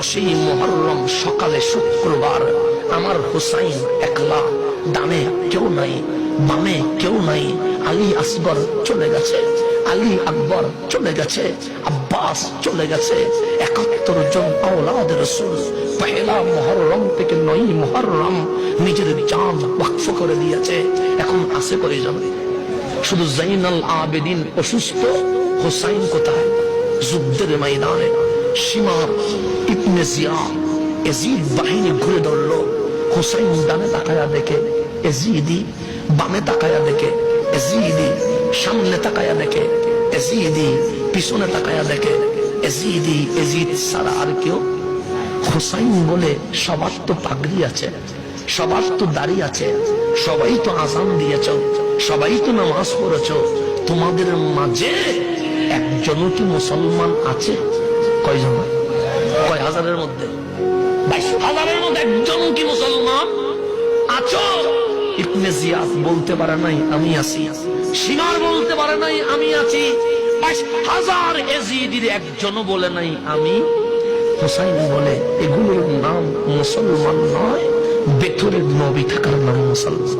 10ই মুহররম সকালে শুক্রবার আমার হুসাইন একলা, ডানে কেউ নাই, বামে কেউ নাই। আলী আসগর চলে গেছে, আলী আকবর চলে গেছে, আব্বাস চলে গেছে। 71 জন আওলাদ রাসূল পহেলা মুহররম থেকে 9ই মুহররম নিজের জান ওয়াকফ করে দিয়েছে। এখন আছে করে যাবে শুধু জাইনাল আবেদিন অসুস্থ, হুসাইন কোথায়? যুদ্ধের ময়দানে। সীমার ইবনে জিয়াদ ইয়াজিদ বাহিনী ঘুরে ধরলো। হুসাইন ডানে তাকায়া দেখে ইয়াজিদি, বামে তাকায়া দেখে ইয়াজিদি, সামনে তাকায়া দেখে ইয়াজিদি, পিছনে তাকায়া দেখে ইয়াজিদি। ইয়াজিদ ছাড়া আর কেউ? হুসাইন বলে সবার তো পাগড়ি আছে, সবার তো দাড়ি আছে, সবাই তো আযান দিয়েছ, সবাই তো নামাজ পড়েছ, তোমাদের মাঝে একজনও কি মুসলমান আছে? কয়জন? কয় হাজারের মধ্যে? 22,000-এর মধ্যে একজন কি মুসলমান আছো? ইবনে জিয়াদ বলতে পারে নাই আমি আছি, সীমার বলতে পারে নাই আমি আছি, 22,000 ইয়াজিদির একজনও বলে নাই আমি। হুসাইন বলে এগুলোর নাম মুসলমান নয়, ভেতরের নবী থাকার নাম মুসলমান।